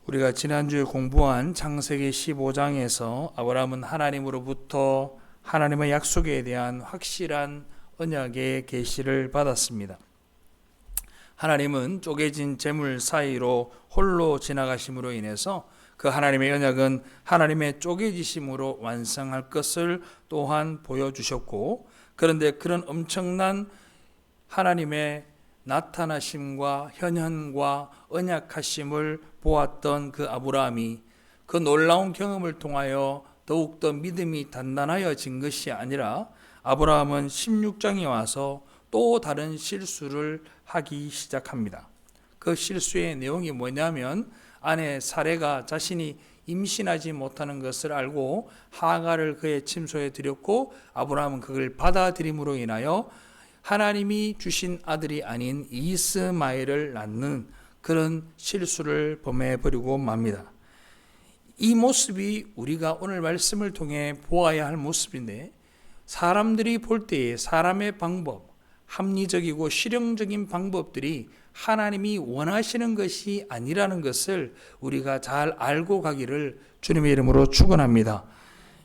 우리가 지난주에 공부한 창세기 15장에서 아브라함은 하나님으로부터 하나님의 약속에 대한 확실한 언약의 계시를 받았습니다. 하나님은 쪼개진 재물 사이로 홀로 지나가심으로 인해서 그 하나님의 언약은 하나님의 쪼개지심으로 완성할 것을 또한 보여주셨고, 그런데 그런 엄청난 하나님의 나타나심과 현현과 언약하심을 보았던 그 아브라함이 그 놀라운 경험을 통하여 더욱더 믿음이 단단하여진 것이 아니라 아브라함은 16장에 와서 또 다른 실수를 하기 시작합니다. 그 실수의 내용이 뭐냐면 아내 사레가 자신이 임신하지 못하는 것을 알고 하갈을 그의 침소에 드렸고, 아브라함은 그걸 받아들임으로 인하여 하나님이 주신 아들이 아닌 이스마엘을 낳는 그런 실수를 범해버리고 맙니다. 이 모습이 우리가 오늘 말씀을 통해 보아야 할 모습인데, 사람들이 볼 때에 사람의 방법, 합리적이고 실용적인 방법들이 하나님이 원하시는 것이 아니라는 것을 우리가 잘 알고 가기를 주님의 이름으로 축원합니다.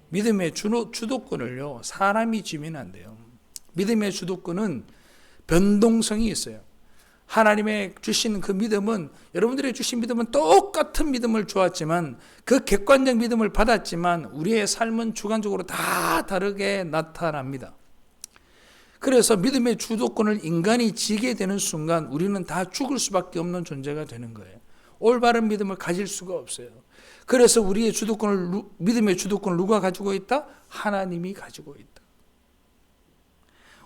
믿음의 주도권을요, 사람이 쥐면 안 돼요. 믿음의 주도권은 변동성이 있어요. 하나님의 주신 그 믿음은, 여러분들이 주신 믿음은 똑같은 믿음을 주었지만, 그 객관적 믿음을 받았지만 우리의 삶은 주관적으로 다 다르게 나타납니다. 그래서 믿음의 주도권을 인간이 지게 되는 순간 우리는 다 죽을 수밖에 없는 존재가 되는 거예요. 올바른 믿음을 가질 수가 없어요. 그래서 우리의 주도권을, 믿음의 주도권을 누가 가지고 있다? 하나님이 가지고 있다.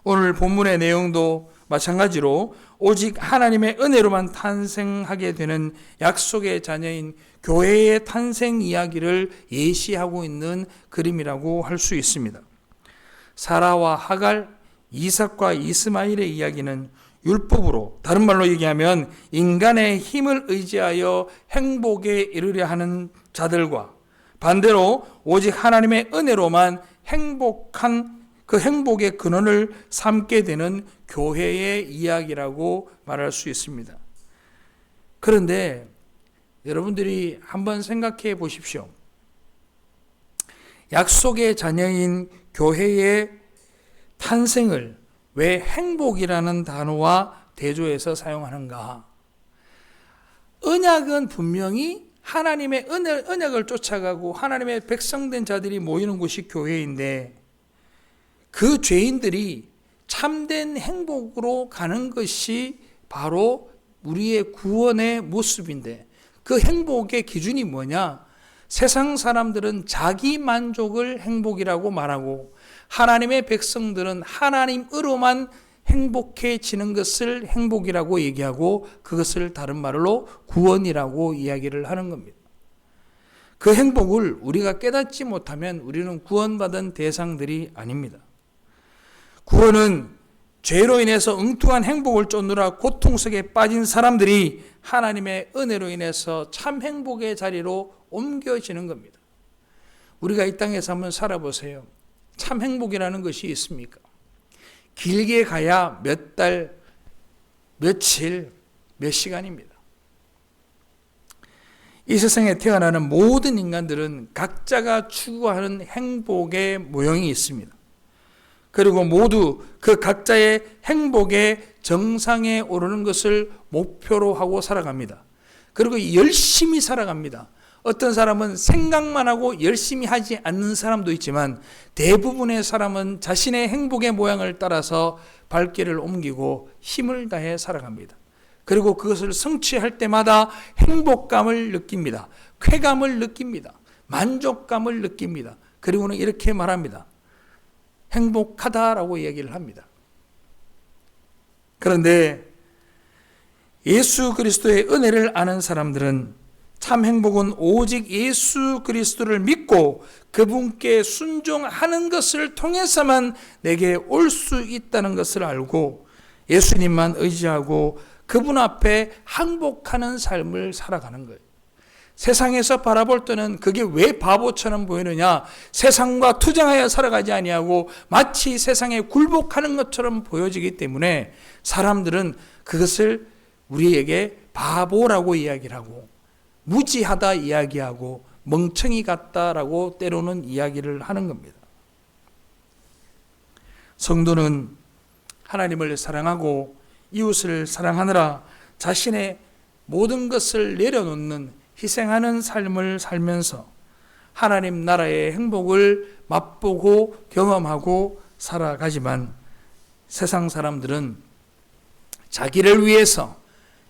오늘 본문의 내용도 마찬가지로 오직 하나님의 은혜로만 탄생하게 되는 약속의 자녀인 교회의 탄생 이야기를 예시하고 있는 그림이라고 할 수 있습니다. 사라와 하갈, 이삭과 이스마엘의 이야기는 율법으로, 다른 말로 얘기하면 인간의 힘을 의지하여 행복에 이르려 하는 자들과 반대로 오직 하나님의 은혜로만 행복한 그 행복의 근원을 삼게 되는 교회의 이야기라고 말할 수 있습니다. 그런데 여러분들이 한번 생각해 보십시오. 약속의 자녀인 교회의 탄생을 왜 행복이라는 단어와 대조해서 사용하는가? 언약은 분명히 하나님의 언약을 쫓아가고 하나님의 백성된 자들이 모이는 곳이 교회인데, 그 죄인들이 참된 행복으로 가는 것이 바로 우리의 구원의 모습인데, 그 행복의 기준이 뭐냐? 세상 사람들은 자기 만족을 행복이라고 말하고, 하나님의 백성들은 하나님으로만 행복해지는 것을 행복이라고 얘기하고, 그것을 다른 말로 구원이라고 이야기를 하는 겁니다. 그 행복을 우리가 깨닫지 못하면 우리는 구원받은 대상들이 아닙니다. 구원은 죄로 인해서 엉뚱한 행복을 쫓느라 고통 속에 빠진 사람들이 하나님의 은혜로 인해서 참 행복의 자리로 옮겨지는 겁니다. 우리가 이 땅에서 한번 살아보세요. 참 행복이라는 것이 있습니까? 길게 가야 몇 달, 며칠, 몇 시간입니다. 이 세상에 태어나는 모든 인간들은 각자가 추구하는 행복의 모형이 있습니다. 그리고 모두 그 각자의 행복의 정상에 오르는 것을 목표로 하고 살아갑니다. 그리고 열심히 살아갑니다. 어떤 사람은 생각만 하고 열심히 하지 않는 사람도 있지만, 대부분의 사람은 자신의 행복의 모양을 따라서 발길을 옮기고 힘을 다해 살아갑니다. 그리고 그것을 성취할 때마다 행복감을 느낍니다. 쾌감을 느낍니다. 만족감을 느낍니다. 그리고는 이렇게 말합니다. 행복하다라고 얘기를 합니다. 그런데 예수 그리스도의 은혜를 아는 사람들은 참 행복은 오직 예수 그리스도를 믿고 그분께 순종하는 것을 통해서만 내게 올 수 있다는 것을 알고 예수님만 의지하고 그분 앞에 항복하는 삶을 살아가는 거예요. 세상에서 바라볼 때는 그게 왜 바보처럼 보이느냐? 세상과 투쟁하여 살아가지 아니하고 마치 세상에 굴복하는 것처럼 보여지기 때문에 사람들은 그것을 우리에게 바보라고 이야기를 하고, 무지하다 이야기하고 멍청이 같다라고 때로는 이야기를 하는 겁니다. 성도는 하나님을 사랑하고 이웃을 사랑하느라 자신의 모든 것을 내려놓는 희생하는 삶을 살면서 하나님 나라의 행복을 맛보고 경험하고 살아가지만 세상 사람들은 자기를 위해서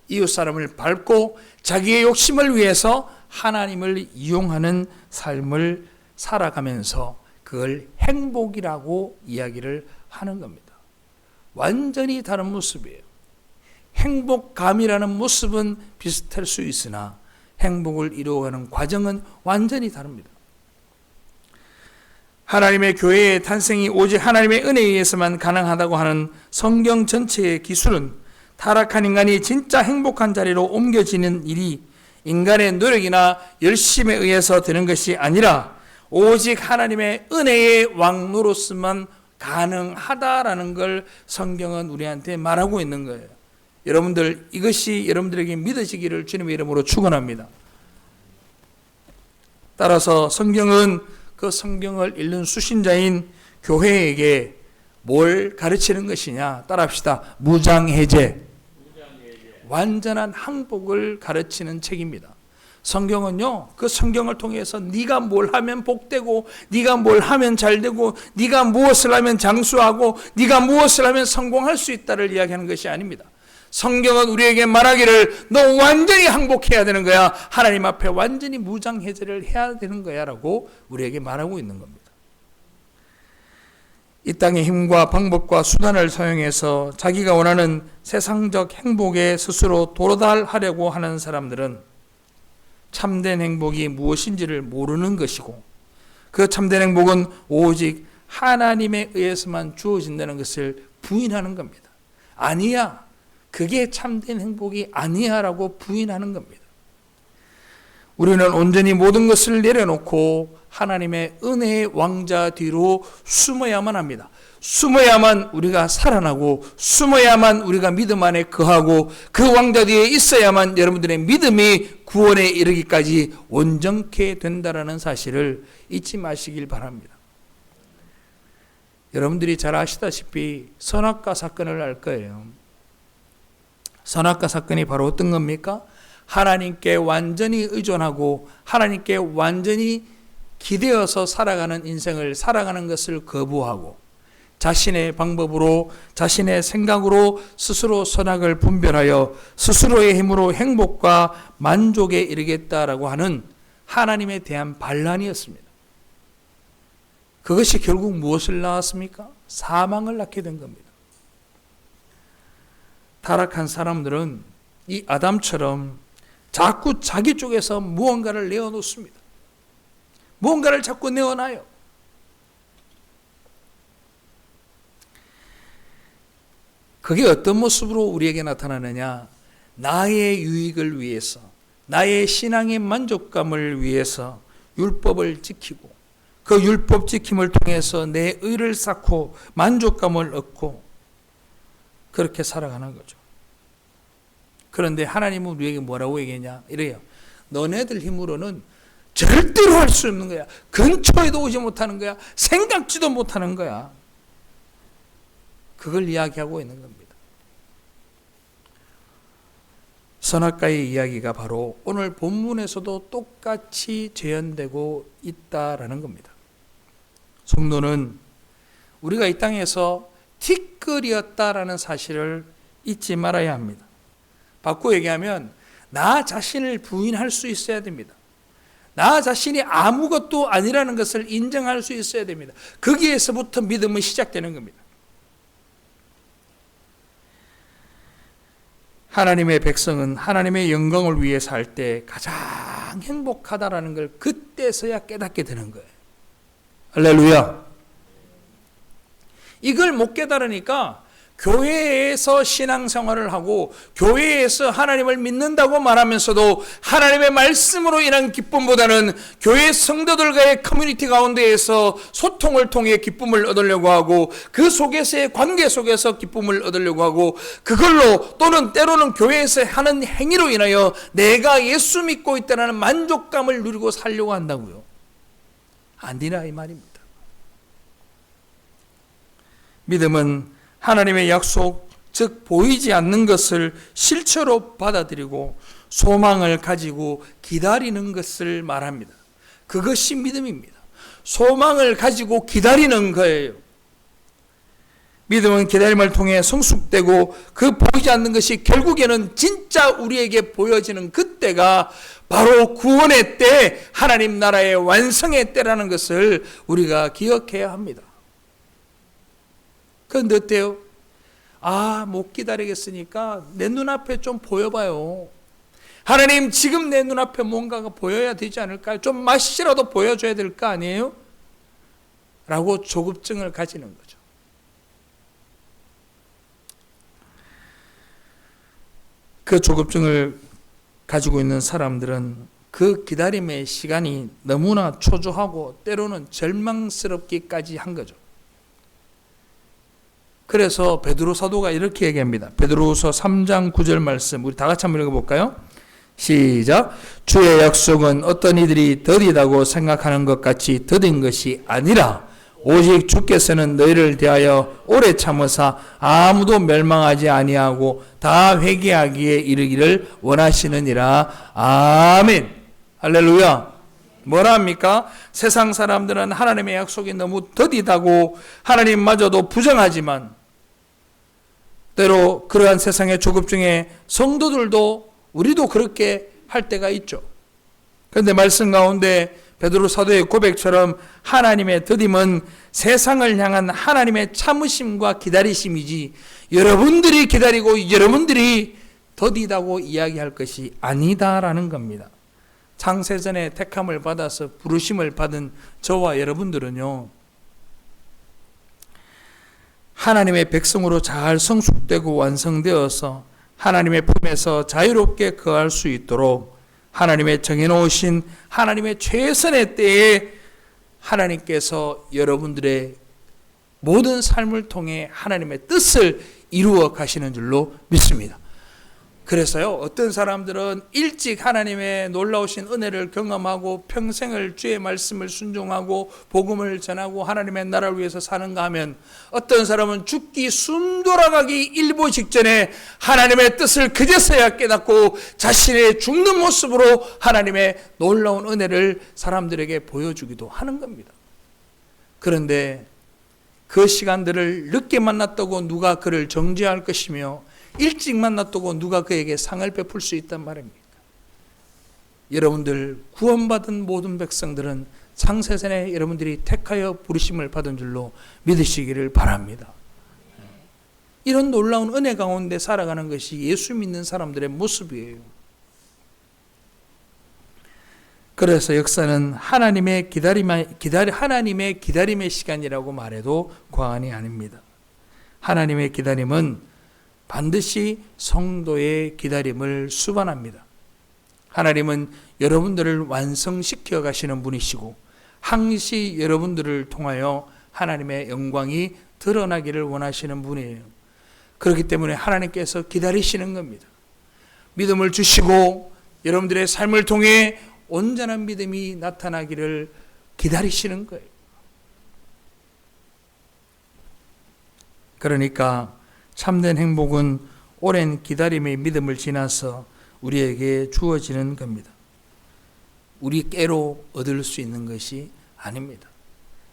이웃 사람을 밟고 자기의 욕심을 위해서 하나님을 이용하는 삶을 살아가면서 그걸 행복이라고 이야기를 하는 겁니다. 완전히 다른 모습이에요. 행복감이라는 모습은 비슷할 수 있으나 행복을 이루어가는 과정은 완전히 다릅니다. 하나님의 교회의 탄생이 오직 하나님의 은혜에 의해서만 가능하다고 하는 성경 전체의 기술은 타락한 인간이 진짜 행복한 자리로 옮겨지는 일이 인간의 노력이나 열심에 의해서 되는 것이 아니라 오직 하나님의 은혜의 왕노로서만 가능하다라는 걸 성경은 우리한테 말하고 있는 거예요. 여러분들, 이것이 여러분들에게 믿어지기를 주님의 이름으로 축원합니다. 따라서 성경은 그 성경을 읽는 수신자인 교회에게 뭘 가르치는 것이냐? 따라합시다. 무장해제. 완전한 항복을 가르치는 책입니다. 성경은요, 그 성경을 통해서 네가 뭘 하면 복되고, 네가 뭘 하면 잘되고, 네가 무엇을 하면 장수하고, 네가 무엇을 하면 성공할 수 있다를 이야기하는 것이 아닙니다. 성경은 우리에게 말하기를 너 완전히 항복해야 되는 거야. 하나님 앞에 완전히 무장해제를 해야 되는 거야 라고 우리에게 말하고 있는 겁니다. 이 땅의 힘과 방법과 수단을 사용해서 자기가 원하는 세상적 행복에 스스로 도달하려고 하는 사람들은 참된 행복이 무엇인지를 모르는 것이고, 그 참된 행복은 오직 하나님에 의해서만 주어진다는 것을 부인하는 겁니다. 아니야, 그게 참된 행복이 아니야 라고 부인하는 겁니다. 우리는 온전히 모든 것을 내려놓고 하나님의 은혜의 왕자 뒤로 숨어야만 합니다. 숨어야만 우리가 살아나고, 숨어야만 우리가 믿음 안에 거하고, 그 왕자 뒤에 있어야만 여러분들의 믿음이 구원에 이르기까지 온전케 된다라는 사실을 잊지 마시길 바랍니다. 여러분들이 잘 아시다시피 선악과 사건을 알 거예요. 선악과 사건이 바로 어떤 겁니까? 하나님께 완전히 의존하고 하나님께 완전히 기대어서 살아가는 인생을 살아가는 것을 거부하고, 자신의 방법으로, 자신의 생각으로 스스로 선악을 분별하여 스스로의 힘으로 행복과 만족에 이르겠다라고 하는 하나님에 대한 반란이었습니다. 그것이 결국 무엇을 낳았습니까? 사망을 낳게 된 겁니다. 타락한 사람들은 이 아담처럼 자꾸 자기 쪽에서 무언가를 내어놓습니다. 무언가를 자꾸 내어놔요. 그게 어떤 모습으로 우리에게 나타나느냐? 나의 유익을 위해서, 나의 신앙의 만족감을 위해서 율법을 지키고, 그 율법 지킴을 통해서 내 의를 쌓고 만족감을 얻고 그렇게 살아가는 거죠. 그런데 하나님은 우리에게 뭐라고 얘기했냐? 이래요. 너네들 힘으로는 절대로 할 수 없는 거야. 근처에도 오지 못하는 거야. 생각지도 못하는 거야. 그걸 이야기하고 있는 겁니다. 선악과의 이야기가 바로 오늘 본문에서도 똑같이 재현되고 있다라는 겁니다. 성도는 우리가 이 땅에서 티끌이었다라는 사실을 잊지 말아야 합니다. 바꿔 얘기하면 나 자신을 부인할 수 있어야 됩니다. 나 자신이 아무것도 아니라는 것을 인정할 수 있어야 됩니다. 거기에서부터 믿음은 시작되는 겁니다. 하나님의 백성은 하나님의 영광을 위해 살 때 가장 행복하다라는 걸 그때서야 깨닫게 되는 거예요. 할렐루야. 이걸 못 깨달으니까 교회에서 신앙생활을 하고 교회에서 하나님을 믿는다고 말하면서도 하나님의 말씀으로 인한 기쁨보다는 교회 성도들과의 커뮤니티 가운데에서 소통을 통해 기쁨을 얻으려고 하고 그 속에서의 관계 속에서 기쁨을 얻으려고 하고 그걸로 또는 때로는 교회에서 하는 행위로 인하여 내가 예수 믿고 있다는 만족감을 누리고 살려고 한다고요. 아니라 이 말입니다. 믿음은 하나님의 약속, 즉 보이지 않는 것을 실체로 받아들이고 소망을 가지고 기다리는 것을 말합니다. 그것이 믿음입니다. 소망을 가지고 기다리는 거예요. 믿음은 기다림을 통해 성숙되고 그 보이지 않는 것이 결국에는 진짜 우리에게 보여지는 그때가 바로 구원의 때, 하나님 나라의 완성의 때라는 것을 우리가 기억해야 합니다. 그런데 어때요? 못 기다리겠으니까 내 눈앞에 좀 보여봐요. 하나님, 지금 내 눈앞에 뭔가가 보여야 되지 않을까요? 좀 맛이라도 보여줘야 될 거 아니에요? 라고 조급증을 가지는 거죠. 그 조급증을 가지고 있는 사람들은 그 기다림의 시간이 너무나 초조하고 때로는 절망스럽기까지 한 거죠. 그래서 베드로 사도가 이렇게 얘기합니다. 베드로후서 3장 9절 말씀 우리 다 같이 한번 읽어볼까요? 시작. 주의 약속은 어떤 이들이 더디다고 생각하는 것 같이 더딘 것이 아니라 오직 주께서는 너희를 대하여 오래 참으사 아무도 멸망하지 아니하고 다 회개하기에 이르기를 원하시느니라. 아멘. 할렐루야. 뭐라 합니까? 세상 사람들은 하나님의 약속이 너무 더디다고 하나님마저도 부정하지만 때로 그러한 세상의 조급증에 성도들도 우리도 그렇게 할 때가 있죠. 그런데 말씀 가운데 베드로 사도의 고백처럼 하나님의 더딤은 세상을 향한 하나님의 참으심과 기다리심이지 여러분들이 기다리고 여러분들이 더디다고 이야기할 것이 아니다라는 겁니다. 창세전에 택함을 받아서 부르심을 받은 저와 여러분들은요, 하나님의 백성으로 잘 성숙되고 완성되어서 하나님의 품에서 자유롭게 거할 수 있도록 하나님의 정해놓으신 하나님의 최선의 때에 하나님께서 여러분들의 모든 삶을 통해 하나님의 뜻을 이루어 가시는 줄로 믿습니다. 그래서요, 어떤 사람들은 일찍 하나님의 놀라우신 은혜를 경험하고 평생을 주의 말씀을 순종하고 복음을 전하고 하나님의 나라를 위해서 사는가 하면 어떤 사람은 죽기 숨 돌아가기 일보 직전에 하나님의 뜻을 그제서야 깨닫고 자신의 죽는 모습으로 하나님의 놀라운 은혜를 사람들에게 보여주기도 하는 겁니다. 그런데 그 시간들을 늦게 만났다고 누가 그를 정죄할 것이며 일찍 만났다고 누가 그에게 상을 베풀 수 있단 말입니까? 여러분들 구원받은 모든 백성들은 창세전에 여러분들이 택하여 부르심을 받은 줄로 믿으시기를 바랍니다. 이런 놀라운 은혜 가운데 살아가는 것이 예수 믿는 사람들의 모습이에요. 그래서 역사는 하나님의 기다림의 시간이라고 말해도 과언이 아닙니다. 하나님의 기다림은 반드시 성도의 기다림을 수반합니다. 하나님은 여러분들을 완성시켜 가시는 분이시고 항시 여러분들을 통하여 하나님의 영광이 드러나기를 원하시는 분이에요. 그렇기 때문에 하나님께서 기다리시는 겁니다. 믿음을 주시고 여러분들의 삶을 통해 온전한 믿음이 나타나기를 기다리시는 거예요. 그러니까 참된 행복은 오랜 기다림의 믿음을 지나서 우리에게 주어지는 겁니다. 우리 깨로 얻을 수 있는 것이 아닙니다.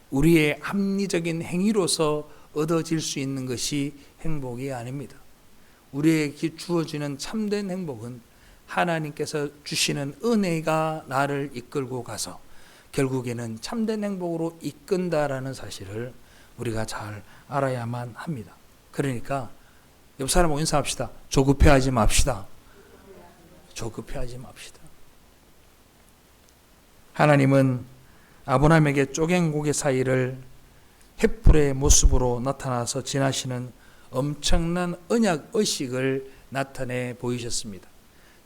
우리의 합리적인 행위로서 얻어질 수 있는 것이 행복이 아닙니다. 우리에게 주어지는 참된 행복은 하나님께서 주시는 은혜가 나를 이끌고 가서 결국에는 참된 행복으로 이끈다라는 사실을 우리가 잘 알아야만 합니다. 그러니까 옆 사람하고 인사합시다. 조급해하지 맙시다. 조급해하지 맙시다. 하나님은 아브라함에게 쪼갠 고개 사이를 횃불의 모습으로 나타나서 지나시는 엄청난 언약 의식을 나타내 보이셨습니다.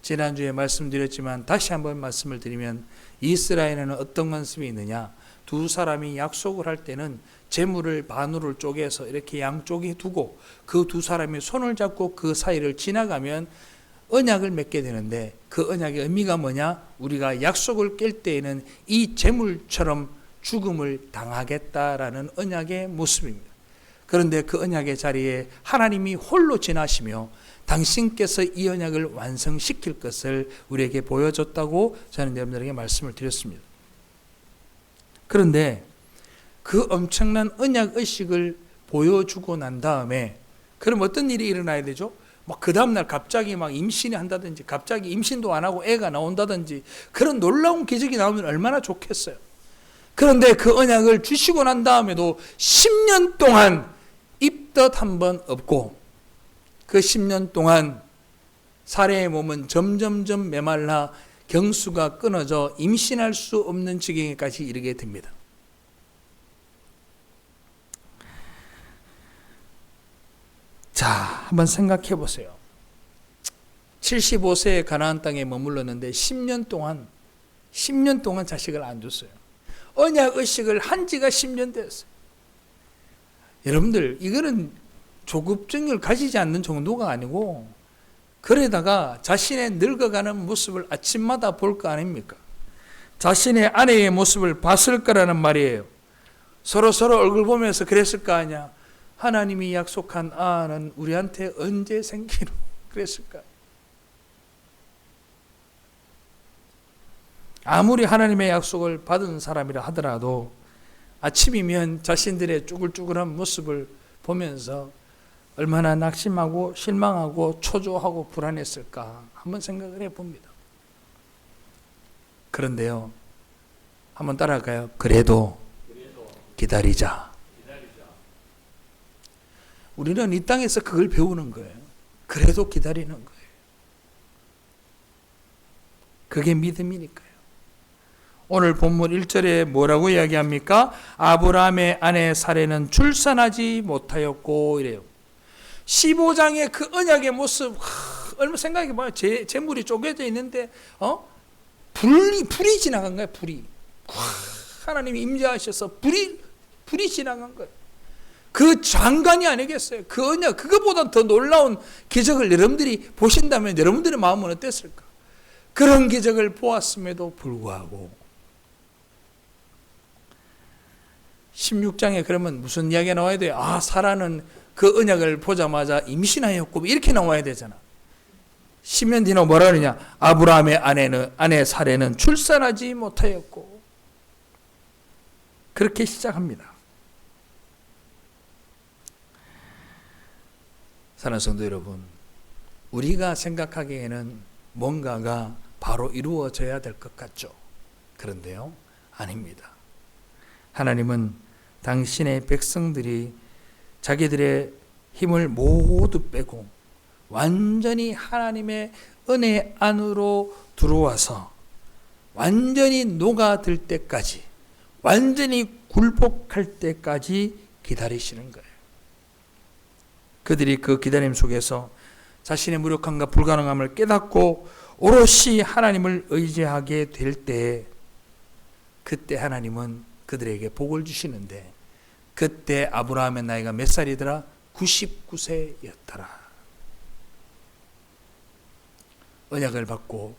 지난주에 말씀드렸지만 다시 한번 말씀을 드리면 이스라엘에는 어떤 관습이 있느냐, 두 사람이 약속을 할 때는 재물을 반으로 쪼개서 이렇게 양쪽에 두고 그 두 사람이 손을 잡고 그 사이를 지나가면 언약을 맺게 되는데, 그 언약의 의미가 뭐냐, 우리가 약속을 깰 때에는 이 재물처럼 죽음을 당하겠다라는 언약의 모습입니다. 그런데 그 언약의 자리에 하나님이 홀로 지나시며 당신께서 이 언약을 완성시킬 것을 우리에게 보여줬다고 저는 여러분들에게 말씀을 드렸습니다. 그런데 그 엄청난 언약 의식을 보여주고 난 다음에 그럼 어떤 일이 일어나야 되죠? 막 그 다음날 갑자기 막 임신이 한다든지, 갑자기 임신도 안 하고 애가 나온다든지, 그런 놀라운 기적이 나오면 얼마나 좋겠어요. 그런데 그 언약을 주시고 난 다음에도 10년 동안 입덧 한 번 없고, 그 10년 동안 사례의 몸은 점점점 메말라 경수가 끊어져 임신할 수 없는 지경에까지 이르게 됩니다. 자, 한번 생각해 보세요. 75세에 가나안 땅에 머물렀는데 10년 동안 자식을 안 줬어요. 언약 의식을 한 지가 10년 됐어요. 여러분들, 이거는 조급증을 가지지 않는 정도가 아니고, 그러다가 자신의 늙어가는 모습을 아침마다 볼 거 아닙니까? 자신의 아내의 모습을 봤을 거라는 말이에요. 서로 얼굴 보면서 그랬을 거 아니야. 하나님이 약속한 아는 우리한테 언제 생기노? 그랬을까? 아무리 하나님의 약속을 받은 사람이라 하더라도 아침이면 자신들의 쭈글쭈글한 모습을 보면서 얼마나 낙심하고 실망하고 초조하고 불안했을까 한번 생각을 해봅니다. 그런데요, 한번 따라갈까요? 그래도 기다리자. 우리는 이 땅에서 그걸 배우는 거예요. 그래도 기다리는 거예요. 그게 믿음이니까요. 오늘 본문 1절에 뭐라고 이야기합니까? 아브라함의 아내 사레는 출산하지 못하였고 이래요. 15장의 그 언약의 모습, 얼마 생각해봐요. 재물이 쪼개져 있는데 불이 지나간 거예요. 불이. 하나님이 임재하셔서 불이 지나간 거예요. 그 장관이 아니겠어요? 그 언약, 그거보다 더 놀라운 기적을 여러분들이 보신다면 여러분들의 마음은 어땠을까? 그런 기적을 보았음에도 불구하고 16장에 그러면 무슨 이야기가 나와야 돼요? 아, 사라는 그 언약을 보자마자 임신하였고 이렇게 나와야 되잖아. 10년 뒤는 뭐라 그러냐? 아브라함의 아내 사레는 출산하지 못하였고, 그렇게 시작합니다. 사랑하는 성도 여러분, 우리가 생각하기에는 뭔가가 바로 이루어져야 될 것 같죠. 그런데요, 아닙니다. 하나님은 당신의 백성들이 자기들의 힘을 모두 빼고 완전히 하나님의 은혜 안으로 들어와서 완전히 녹아들 때까지, 완전히 굴복할 때까지 기다리시는 거예요. 그들이 그 기다림 속에서 자신의 무력함과 불가능함을 깨닫고 오롯이 하나님을 의지하게 될 때, 그때 하나님은 그들에게 복을 주시는데, 그때 아브라함의 나이가 몇 살이더라? 99세였더라. 언약을 받고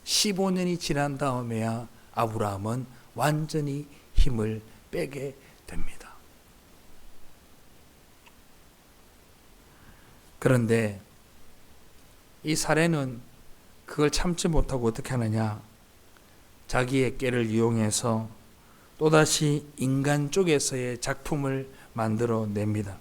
15년이 지난 다음에야 아브라함은 완전히 힘을 빼게 됩니다. 그런데 이 사례는 그걸 참지 못하고 어떻게 하느냐? 자기의 깨를 이용해서 또다시 인간 쪽에서의 작품을 만들어냅니다.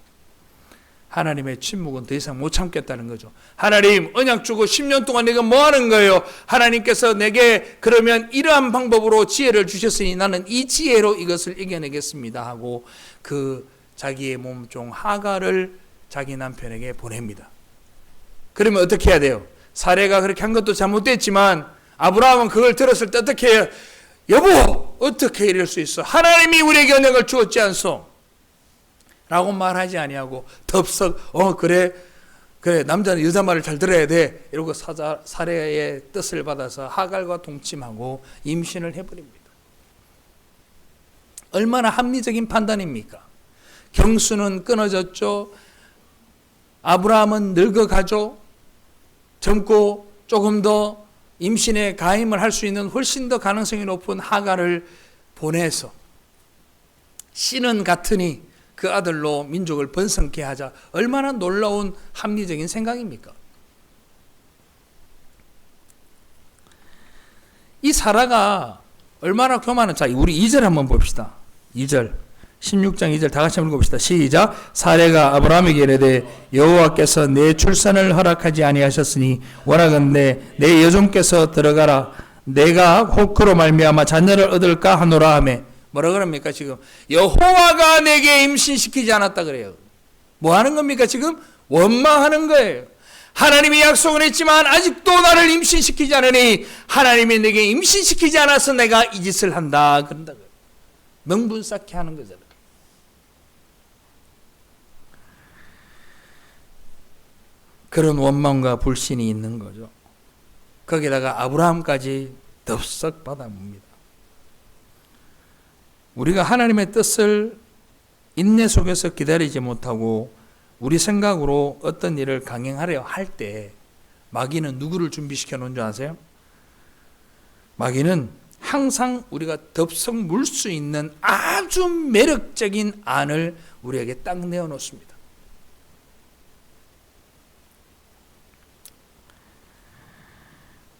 하나님의 침묵은 더 이상 못 참겠다는 거죠. 하나님, 언약 주고 10년 동안 내가 뭐 하는 거예요? 하나님께서 내게 그러면 이러한 방법으로 지혜를 주셨으니 나는 이 지혜로 이것을 이겨내겠습니다 하고 그 자기의 몸종 하가를 자기 남편에게 보냅니다. 그러면 어떻게 해야 돼요? 사례가 그렇게 한 것도 잘못됐지만 아브라함은 그걸 들었을 때 어떻게 해요? 여보, 어떻게 이럴 수 있어? 하나님이 우리에게 언약을 주었지 않소? 라고 말하지 아니하고 덥석 그래 남자는 여자 말을 잘 들어야 돼 이러고 사례의 뜻을 받아서 하갈과 동침하고 임신을 해버립니다. 얼마나 합리적인 판단입니까? 경수는 끊어졌죠. 아브라함은 늙어가죠. 젊고 조금 더 임신에 가임을 할 수 있는 훨씬 더 가능성이 높은 하갈을 보내서 씨는 같으니 그 아들로 민족을 번성케 하자. 얼마나 놀라운 합리적인 생각입니까? 이 사라가 얼마나 교만한, 자 우리 2절 한번 봅시다. 2절 16장 2절 다 같이 한번 읽어봅시다. 시작. 사레가 아브라함에게 이르되 여호와께서 내 출산을 허락하지 아니하셨으니 원하건대 내 여종께서 들어가라. 내가 혹 그로 말미암아 자녀를 얻을까 하노라 하매. 뭐라 그럽니까? 지금 여호와가 내게 임신시키지 않았다 그래요. 뭐 하는 겁니까? 지금 원망하는 거예요. 하나님이 약속은 했지만 아직도 나를 임신시키지 않으니 하나님이 내게 임신시키지 않아서 내가 이 짓을 한다 그런다. 명분 쌓게 하는 거잖아요. 그런 원망과 불신이 있는 거죠. 거기다가 아브라함까지 덥석 받아봅니다. 우리가 하나님의 뜻을 인내 속에서 기다리지 못하고 우리 생각으로 어떤 일을 강행하려 할 때 마귀는 누구를 준비시켜 놓은 줄 아세요? 마귀는 항상 우리가 덥석 물 수 있는 아주 매력적인 안을 우리에게 딱 내어 놓습니다.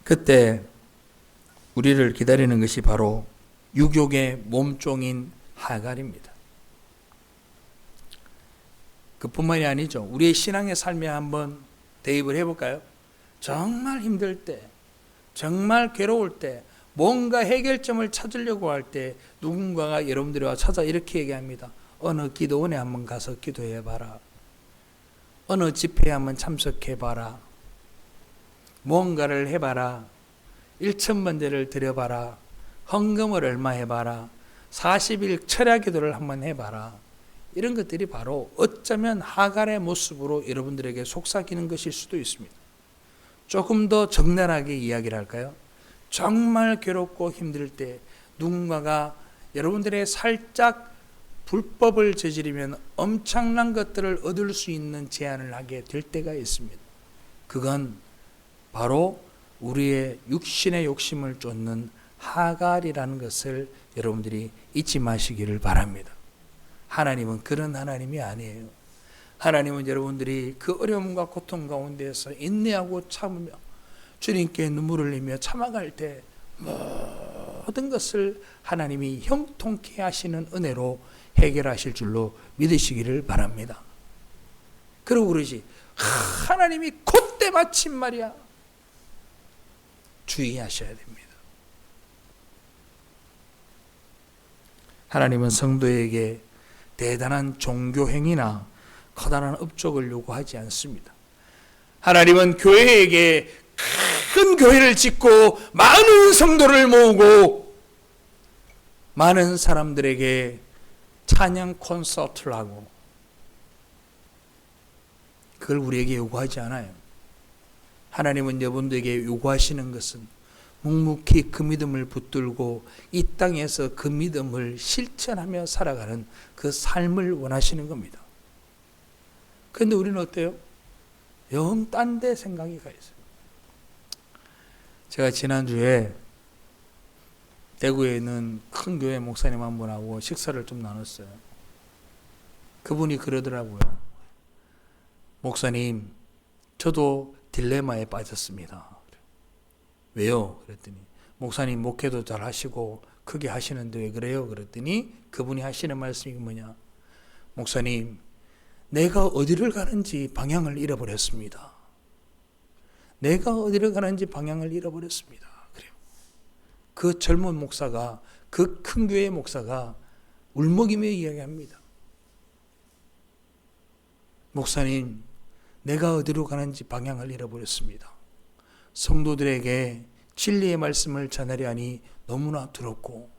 그때 우리를 기다리는 것이 바로 유욕의 몸종인 하갈입니다. 그뿐만이 아니죠. 우리의 신앙의 삶에 한번 대입을 해볼까요? 정말 힘들 때, 정말 괴로울 때, 뭔가 해결점을 찾으려고 할 때 누군가가 여러분들이 와 찾아 이렇게 얘기합니다. 어느 기도원에 한번 가서 기도해봐라. 어느 집회에 한번 참석해봐라. 뭔가를 해봐라. 1,000번제를 드려봐라. 헌금을 얼마 해봐라. 40일 철야기도를 한번 해봐라. 이런 것들이 바로 어쩌면 하갈의 모습으로 여러분들에게 속삭이는 것일 수도 있습니다. 조금 더 적나라하게 이야기를 할까요? 정말 괴롭고 힘들 때 누군가가 여러분들의 살짝 불법을 저지르면 엄청난 것들을 얻을 수 있는 제안을 하게 될 때가 있습니다. 그건 바로 우리의 육신의 욕심을 쫓는 하갈이라는 것을 여러분들이 잊지 마시기를 바랍니다. 하나님은 그런 하나님이 아니에요. 하나님은 여러분들이 그 어려움과 고통 가운데에서 인내하고 참으며 주님께 눈물을 흘리며 참아갈 때 모든 것을 하나님이 형통케 하시는 은혜로 해결하실 줄로 믿으시기를 바랍니다. 그러고 그러지 하나님이 그때 마침 말이야 주의하셔야 됩니다. 하나님은 성도에게 대단한 종교행위나 커다란 업적을 요구하지 않습니다. 하나님은 교회에게 큰 교회를 짓고 많은 성도를 모으고 많은 사람들에게 찬양 콘서트를 하고 그걸 우리에게 요구하지 않아요. 하나님은 여러분들에게 요구하시는 것은 묵묵히 그 믿음을 붙들고 이 땅에서 그 믿음을 실천하며 살아가는 그 삶을 원하시는 겁니다. 그런데 우리는 어때요? 영 딴 데 생각이 가 있어요. 제가 지난주에 대구에 있는 큰 교회 목사님 한 분하고 식사를 좀 나눴어요. 그분이 그러더라고요. 목사님, 저도 딜레마에 빠졌습니다. 왜요? 그랬더니 목사님 목회도 잘 하시고 크게 하시는데 왜 그래요? 그랬더니 그분이 하시는 말씀이 뭐냐? 목사님, 내가 어디를 가는지 방향을 잃어버렸습니다. 내가 어디를 가는지 방향을 잃어버렸습니다. 그래요. 그 젊은 목사가, 그 큰 교회 목사가 울먹이며 이야기합니다. 목사님, 내가 어디로 가는지 방향을 잃어버렸습니다. 성도들에게 진리의 말씀을 전하려 하니 너무나 두렵고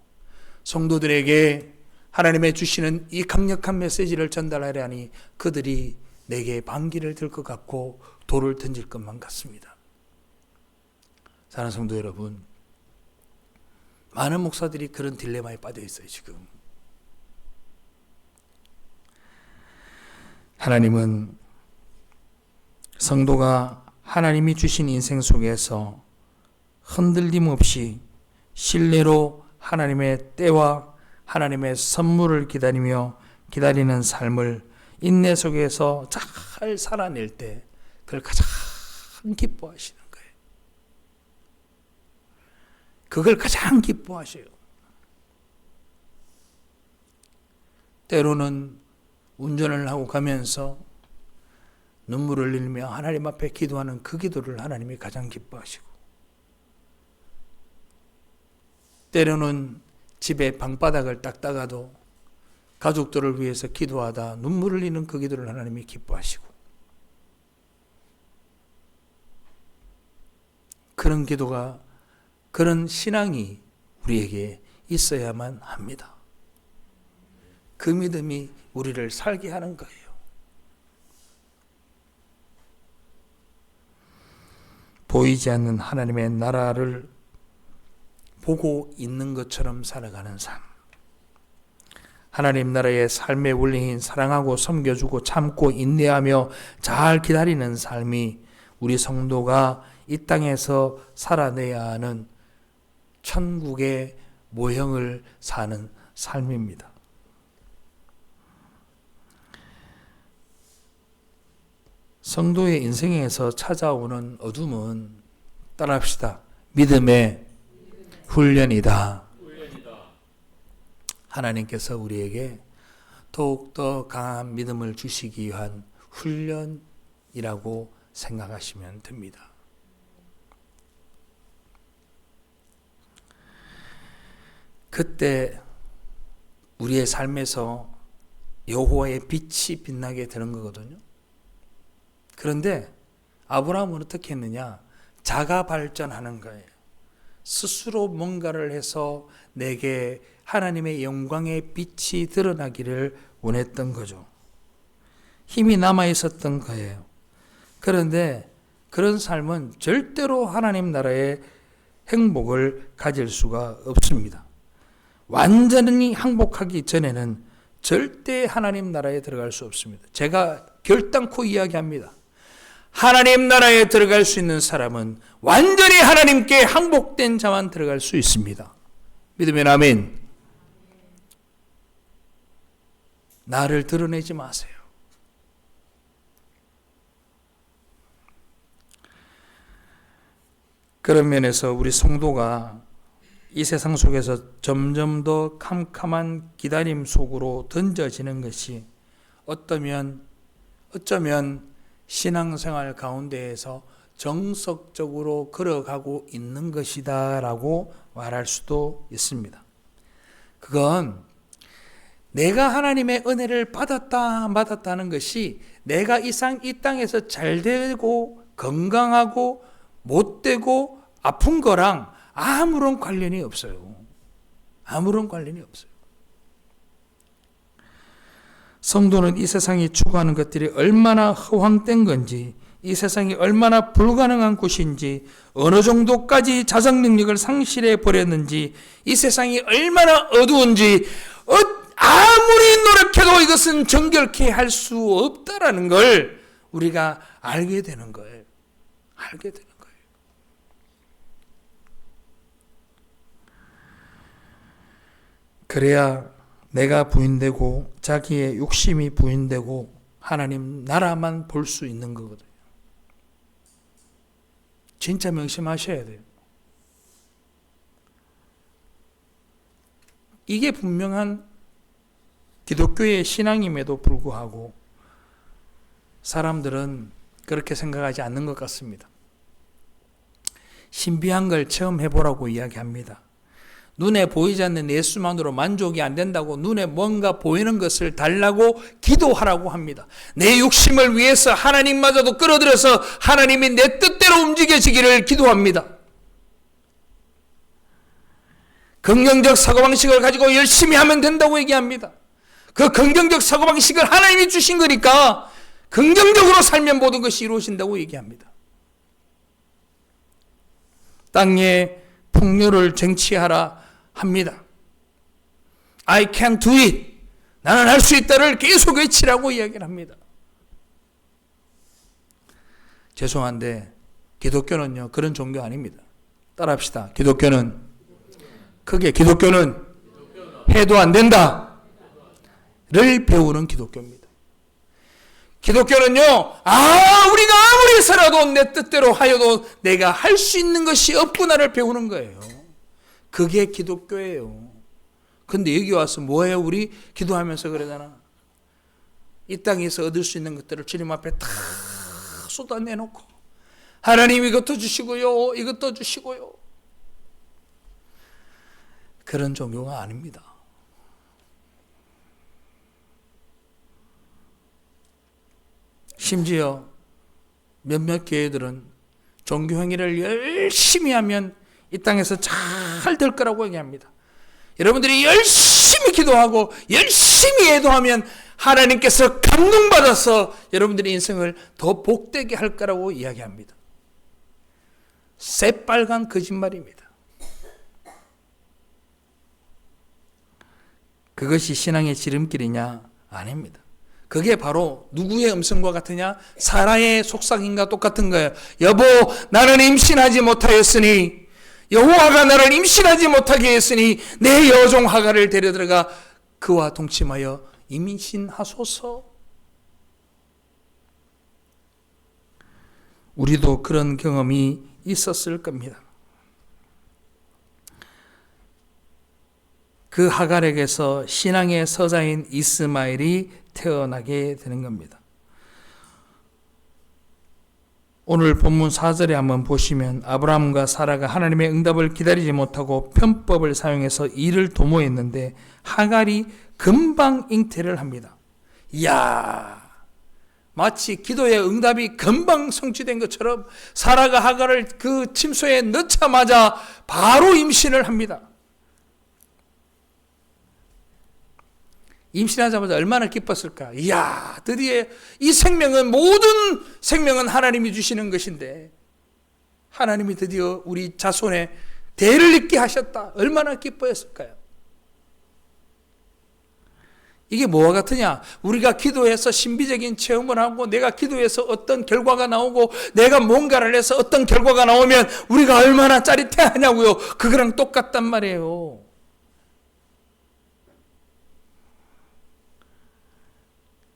성도들에게 하나님의 주시는 이 강력한 메시지를 전달하려니 그들이 내게 방귀를 들 것 같고 돌을 던질 것만 같습니다. 사랑하는 성도 여러분, 많은 목사들이 그런 딜레마에 빠져 있어요. 지금 하나님은 성도가 하나님이 주신 인생 속에서 흔들림 없이 신뢰로 하나님의 때와 하나님의 선물을 기다리는 삶을 인내 속에서 잘 살아낼 때 그걸 가장 기뻐하시는 거예요. 그걸 가장 기뻐하셔요. 때로는 운전을 하고 가면서 눈물을 흘리며 하나님 앞에 기도하는 그 기도를 하나님이 가장 기뻐하시고, 때로는 집에 방바닥을 닦다가도 가족들을 위해서 기도하다 눈물을 흘리는 그 기도를 하나님이 기뻐하시고, 그런 기도가, 그런 신앙이 우리에게 있어야만 합니다. 그 믿음이 우리를 살게 하는 거예요. 보이지 않는 하나님의 나라를 보고 있는 것처럼 살아가는 삶. 하나님 나라의 삶의 원리인 사랑하고 섬겨주고 참고 인내하며 잘 기다리는 삶이 우리 성도가 이 땅에서 살아내야 하는 천국의 모형을 사는 삶입니다. 성도의 인생에서 찾아오는 어둠은 따라합시다. 믿음의 훈련이다. 하나님께서 우리에게 더욱더 강한 믿음을 주시기 위한 훈련이라고 생각하시면 됩니다. 그때 우리의 삶에서 여호와의 빛이 빛나게 되는 거거든요. 그런데 아브라함은 어떻게 했느냐? 자가 발전하는 거예요. 스스로 뭔가를 해서 내게 하나님의 영광의 빛이 드러나기를 원했던 거죠. 힘이 남아 있었던 거예요. 그런데 그런 삶은 절대로 하나님 나라의 행복을 가질 수가 없습니다. 완전히 행복하기 전에는 절대 하나님 나라에 들어갈 수 없습니다. 제가 결단코 이야기합니다. 하나님 나라에 들어갈 수 있는 사람은 완전히 하나님께 항복된 자만 들어갈 수 있습니다. 믿으면 아멘. 나를 드러내지 마세요. 그런 면에서 우리 성도가 이 세상 속에서 점점 더 캄캄한 기다림 속으로 던져지는 것이 어쩌면 신앙생활 가운데에서 정석적으로 걸어가고 있는 것이다 라고 말할 수도 있습니다. 그건 내가 하나님의 은혜를 받았다는 것이 내가 이 땅에서 잘되고 건강하고 못되고 아픈 거랑 아무런 관련이 없어요. 아무런 관련이 없어요. 성도는 이 세상이 추구하는 것들이 얼마나 허황된 건지, 이 세상이 얼마나 불가능한 곳인지, 어느 정도까지 자정 능력을 상실해 버렸는지, 이 세상이 얼마나 어두운지, 아무리 노력해도 이것은 정결케 할 수 없다라는 걸 우리가 알게 되는 거예요. 알게 되는 거예요. 그래야 내가 부인되고 자기의 욕심이 부인되고 하나님 나라만 볼 수 있는 거거든요. 진짜 명심하셔야 돼요. 이게 분명한 기독교의 신앙임에도 불구하고 사람들은 그렇게 생각하지 않는 것 같습니다. 신비한 걸 체험해보라고 이야기합니다. 눈에 보이지 않는 예수만으로 만족이 안 된다고 눈에 뭔가 보이는 것을 달라고 기도하라고 합니다. 내 욕심을 위해서 하나님마저도 끌어들여서 하나님이 내 뜻대로 움직여지기를 기도합니다. 긍정적 사고방식을 가지고 열심히 하면 된다고 얘기합니다. 그 긍정적 사고방식을 하나님이 주신 거니까 긍정적으로 살면 모든 것이 이루어진다고 얘기합니다. 땅에 풍요를 쟁취하라 합니다. I can do it. 나는 할 수 있다를 계속 외치라고 이야기를 합니다. 죄송한데 기독교는요 그런 종교 아닙니다. 따라합시다. 기독교는 해도 안 된다 를 배우는 기독교입니다. 기독교는요 우리가 아무리 해서라도 내 뜻대로 하여도 내가 할 수 있는 것이 없구나를 배우는 거예요. 그게 기독교예요. 근데 여기 와서 뭐예요? 우리 기도하면서 그러잖아. 이 땅에서 얻을 수 있는 것들을 주님 앞에 다 쏟아내놓고 하나님 이것도 주시고요 이것도 주시고요. 그런 종교가 아닙니다. 심지어 몇몇 교회들은 종교 행위를 열심히 하면 이 땅에서 잘 될 거라고 얘기합니다. 여러분들이 열심히 기도하고 열심히 애도하면 하나님께서 감동받아서 여러분들의 인생을 더 복되게 할 거라고 이야기합니다. 새빨간 거짓말입니다. 그것이 신앙의 지름길이냐? 아닙니다. 그게 바로 누구의 음성과 같으냐? 사라의 속삭임과 똑같은 거예요. 여보, 나는 임신하지 못하였으니 여호와가 나를 임신하지 못하게 했으니 내 여종 하가를 데려들어가 그와 동침하여 임신하소서. 우리도 그런 경험이 있었을 겁니다. 그 하갈에게서 신앙의 서자인 이스마엘이 태어나게 되는 겁니다. 오늘 본문 4절에 한번 보시면 아브라함과 사라가 하나님의 응답을 기다리지 못하고 편법을 사용해서 이를 도모했는데 하갈이 금방 잉태를 합니다. 이야, 마치 기도의 응답이 금방 성취된 것처럼 사라가 하갈을 그 침소에 넣자마자 바로 임신을 합니다. 임신하자마자 얼마나 기뻤을까? 이야, 드디어 이 생명은, 모든 생명은 하나님이 주시는 것인데 하나님이 드디어 우리 자손의 대를 잇게 하셨다. 얼마나 기뻐했을까요? 이게 뭐와 같으냐? 우리가 기도해서 신비적인 체험을 하고 내가 기도해서 어떤 결과가 나오고 내가 뭔가를 해서 어떤 결과가 나오면 우리가 얼마나 짜릿해하냐고요. 그거랑 똑같단 말이에요.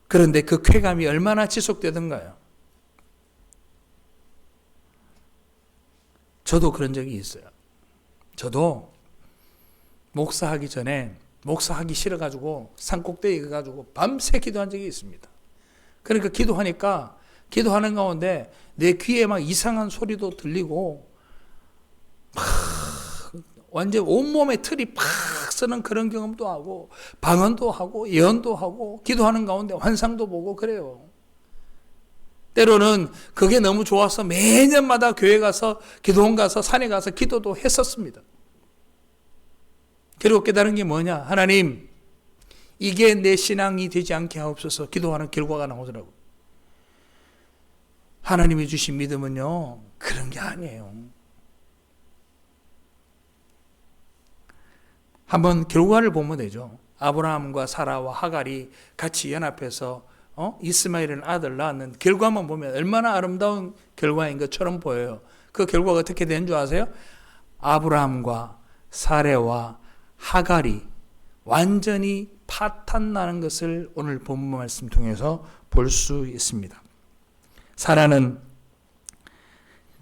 그런데 그 쾌감이 얼마나 지속되던가요? 저도 그런 적이 있어요. 저도 목사하기 전에 목사하기 싫어가지고 산꼭대기에 가가지고 밤새 기도한 적이 있습니다. 그러니까 기도하니까 기도하는 가운데 내 귀에 막 이상한 소리도 들리고 막 완전 온몸에 틀이 팍 쓰는 그런 경험도 하고 방언도 하고 예언도 하고 기도하는 가운데 환상도 보고 그래요. 때로는 그게 너무 좋아서 매년마다 교회 가서 기도원 가서 산에 가서 기도도 했었습니다. 그리고 깨달은 게 뭐냐? 하나님, 이게 내 신앙이 되지 않게 하옵소서. 기도하는 결과가 나오더라고요. 하나님이 주신 믿음은요, 그런 게 아니에요. 한번 결과를 보면 되죠. 아브라함과 사라와 하갈이 같이 연합해서 이스마엘은 아들 낳았는 결과만 보면 얼마나 아름다운 결과인 것처럼 보여요. 그 결과가 어떻게 된 줄 아세요? 아브라함과 사레와 하갈이 완전히 파탄나는 것을 오늘 본문 말씀 통해서 볼 수 있습니다. 사라는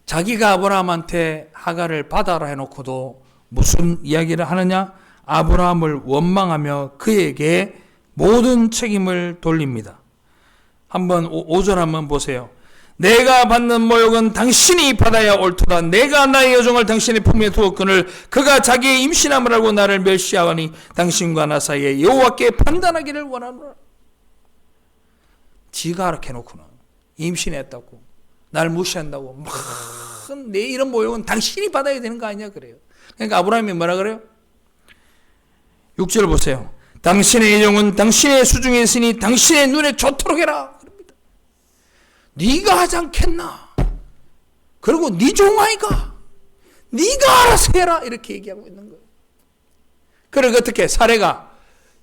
자기가 아브라함한테 하갈을 받아라 해놓고도 무슨 이야기를 하느냐? 아브라함을 원망하며 그에게 모든 책임을 돌립니다. 한번 5절 한번 보세요. 내가 받는 모욕은 당신이 받아야 옳도다. 내가 나의 여종을 당신의 품에 두었거늘 그가 자기의 임신함을 알고 나를 멸시하오니 당신과 나 사이에 여호와께 판단하기를 원하노라. 지가 알아 해놓고는 임신했다고 날 무시한다고 막 내 이런 모욕은 당신이 받아야 되는 거 아니냐 그래요. 그러니까 아브라함이 뭐라 그래요? 6절 보세요. 당신의 영은 당신의 수중에 있으니 당신의 눈에 좋도록 해라. 그럽니다. 네가 하지 않겠나? 그리고 네 종아이가 네가 알아서 해라. 이렇게 얘기하고 있는 거예요. 그리고 어떻게 사례가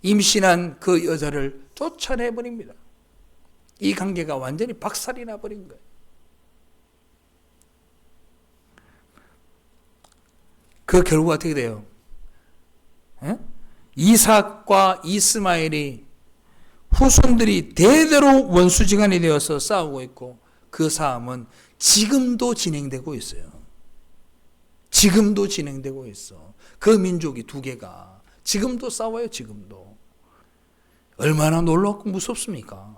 임신한 그 여자를 쫓아내버립니다. 이 관계가 완전히 박살이 나버린 거예요. 그 결과가 어떻게 돼요? 이삭과 이스마엘이 후손들이 대대로 원수지간이 되어서 싸우고 있고 그 싸움은 지금도 진행되고 있어요. 지금도 진행되고 있어. 그 민족이 두 개가 지금도 싸워요. 지금도. 얼마나 놀랍고 무섭습니까?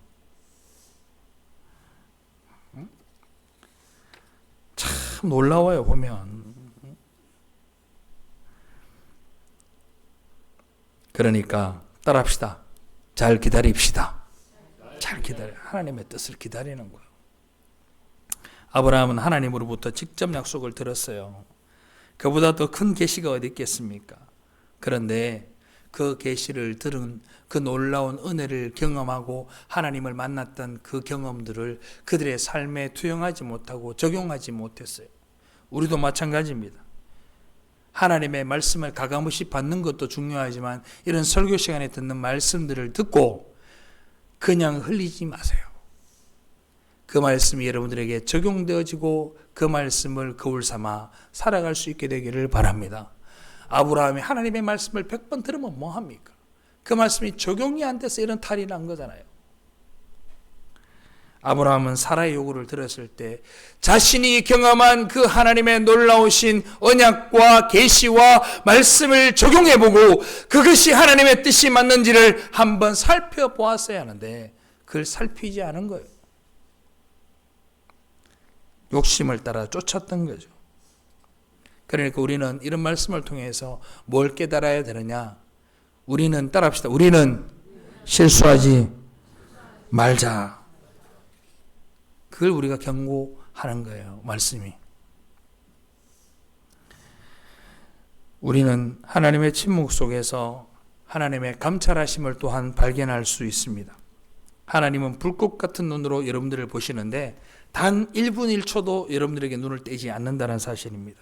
참 놀라워요 보면. 그러니까 따라합시다. 잘 기다립시다. 잘 기다려. 하나님의 뜻을 기다리는 거예요. 아브라함은 하나님으로부터 직접 약속을 들었어요. 그보다 더 큰 계시가 어디 있겠습니까? 그런데 그 계시를 들은 그 놀라운 은혜를 경험하고 하나님을 만났던 그 경험들을 그들의 삶에 투영하지 못하고 적용하지 못했어요. 우리도 마찬가지입니다. 하나님의 말씀을 가감없이 받는 것도 중요하지만 이런 설교 시간에 듣는 말씀들을 듣고 그냥 흘리지 마세요. 그 말씀이 여러분들에게 적용되어지고 그 말씀을 거울 삼아 살아갈 수 있게 되기를 바랍니다. 아브라함이 하나님의 말씀을 100번 들으면 뭐합니까? 그 말씀이 적용이 안 돼서 이런 탈이 난 거잖아요. 아브라함은 사라의 요구를 들었을 때 자신이 경험한 그 하나님의 놀라우신 언약과 계시와 말씀을 적용해보고 그것이 하나님의 뜻이 맞는지를 한번 살펴보았어야 하는데 그걸 살피지 않은 거예요. 욕심을 따라 쫓았던 거죠. 그러니까 우리는 이런 말씀을 통해서 뭘 깨달아야 되느냐? 우리는 따라합시다. 우리는 실수하지 말자. 그걸 우리가 경고하는 거예요. 말씀이. 우리는 하나님의 침묵 속에서 하나님의 감찰하심을 또한 발견할 수 있습니다. 하나님은 불꽃 같은 눈으로 여러분들을 보시는데 단 1분 1초도 여러분들에게 눈을 떼지 않는다는 사실입니다.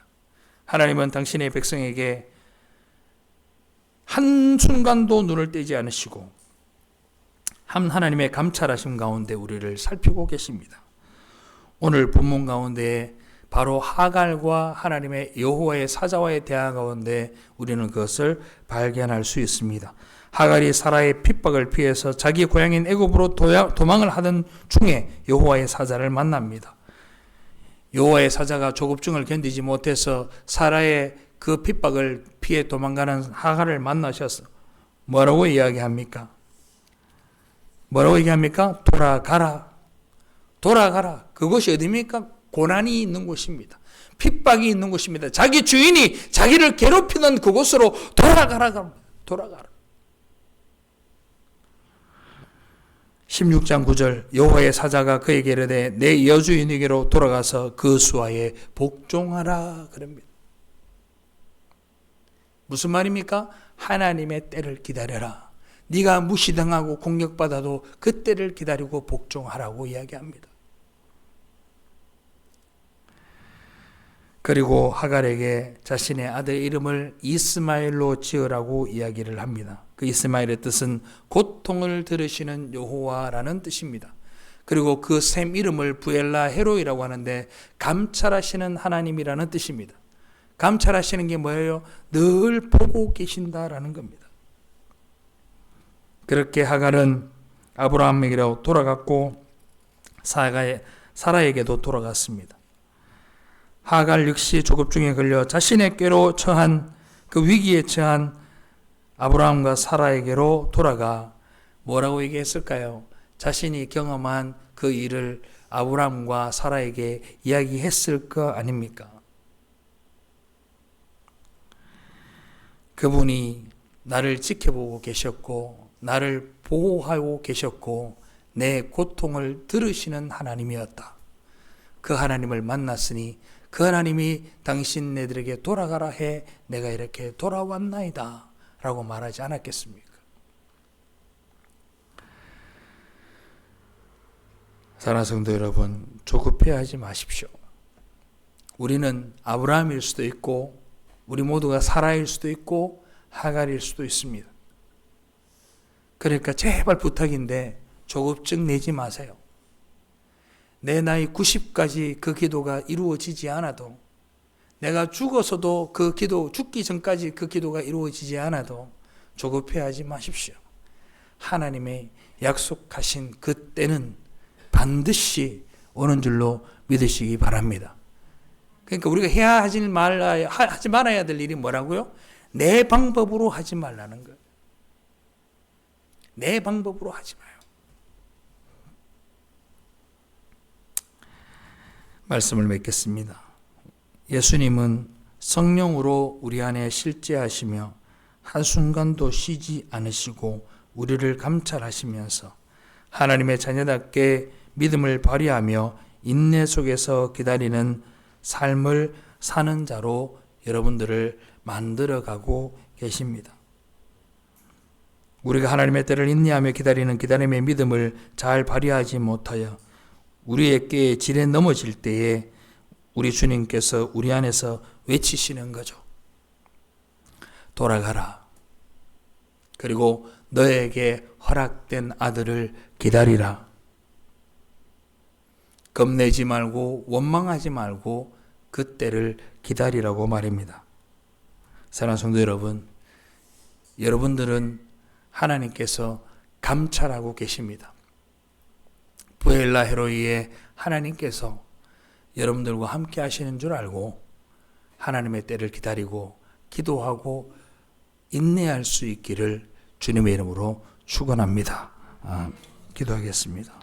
하나님은 당신의 백성에게 한순간도 눈을 떼지 않으시고 하나님의 감찰하심 가운데 우리를 살피고 계십니다. 오늘 본문 가운데 바로 하갈과 하나님의 여호와의 사자와의 대화 가운데 우리는 그것을 발견할 수 있습니다. 하갈이 사라의 핍박을 피해서 자기 고향인 애굽으로 도망을 하던 중에 여호와의 사자를 만납니다. 여호와의 사자가 조급증을 견디지 못해서 사라의 그 핍박을 피해 도망가는 하갈을 만나셔서 뭐라고 이야기합니까? 뭐라고 얘기합니까? 돌아가라. 돌아가라. 그곳이 어디입니까? 고난이 있는 곳입니다. 핍박이 있는 곳입니다. 자기 주인이 자기를 괴롭히는 그곳으로 돌아가라. 돌아가라. 16장 9절 여호와의 사자가 그에게 이르되 내 여주인에게로 돌아가서 그 수하에 복종하라 그럽니다. 무슨 말입니까? 하나님의 때를 기다려라. 네가 무시당하고 공격받아도 그 때를 기다리고 복종하라고 이야기합니다. 그리고 하갈에게 자신의 아들 이름을 이스마엘로 지으라고 이야기를 합니다. 그 이스마엘의 뜻은 고통을 들으시는 여호와라는 뜻입니다. 그리고 그 셈 이름을 부엘라 헤로이라고 하는데 감찰하시는 하나님이라는 뜻입니다. 감찰하시는 게 뭐예요? 늘 보고 계신다라는 겁니다. 그렇게 하갈은 아브라함에게로 돌아갔고 사라에게도 돌아갔습니다. 하갈 역시 조급증에 걸려 자신의 꾀로 처한 그 위기에 처한 아브라함과 사라에게로 돌아가 뭐라고 얘기했을까요? 자신이 경험한 그 일을 아브라함과 사라에게 이야기했을 거 아닙니까? 그분이 나를 지켜보고 계셨고 나를 보호하고 계셨고 내 고통을 들으시는 하나님이었다. 그 하나님을 만났으니 그 하나님이 당신네들에게 돌아가라 해 내가 이렇게 돌아왔나이다 라고 말하지 않았겠습니까? 사랑하는 성도 여러분, 조급해하지 마십시오. 우리는 아브라함일 수도 있고 우리 모두가 사라일 수도 있고 하갈일 수도 있습니다. 그러니까 제발 부탁인데 조급증 내지 마세요. 내 나이 90까지 그 기도가 이루어지지 않아도, 내가 죽어서도 그 기도, 죽기 전까지 그 기도가 이루어지지 않아도 조급해하지 마십시오. 하나님의 약속하신 그 때는 반드시 오는 줄로 믿으시기 바랍니다. 그러니까 우리가 하지 말아야 될 일이 뭐라고요? 내 방법으로 하지 말라는 거예요. 내 방법으로 하지 마요. 말씀을 맺겠습니다. 예수님은 성령으로 우리 안에 실제하시며 한순간도 쉬지 않으시고 우리를 감찰하시면서 하나님의 자녀답게 믿음을 발휘하며 인내 속에서 기다리는 삶을 사는 자로 여러분들을 만들어가고 계십니다. 우리가 하나님의 때를 인내하며 기다리는 기다림의 믿음을 잘 발휘하지 못하여 우리에게 지레 넘어질 때에 우리 주님께서 우리 안에서 외치시는 거죠. 돌아가라. 그리고 너에게 허락된 아들을 기다리라. 겁내지 말고 원망하지 말고 그 때를 기다리라고 말입니다. 사랑하는 성도 여러분, 여러분들은 하나님께서 감찰하고 계십니다. 부엘라 헤로이에 하나님께서 여러분들과 함께 하시는 줄 알고 하나님의 때를 기다리고 기도하고 인내할 수 있기를 주님의 이름으로 축원합니다. 기도하겠습니다.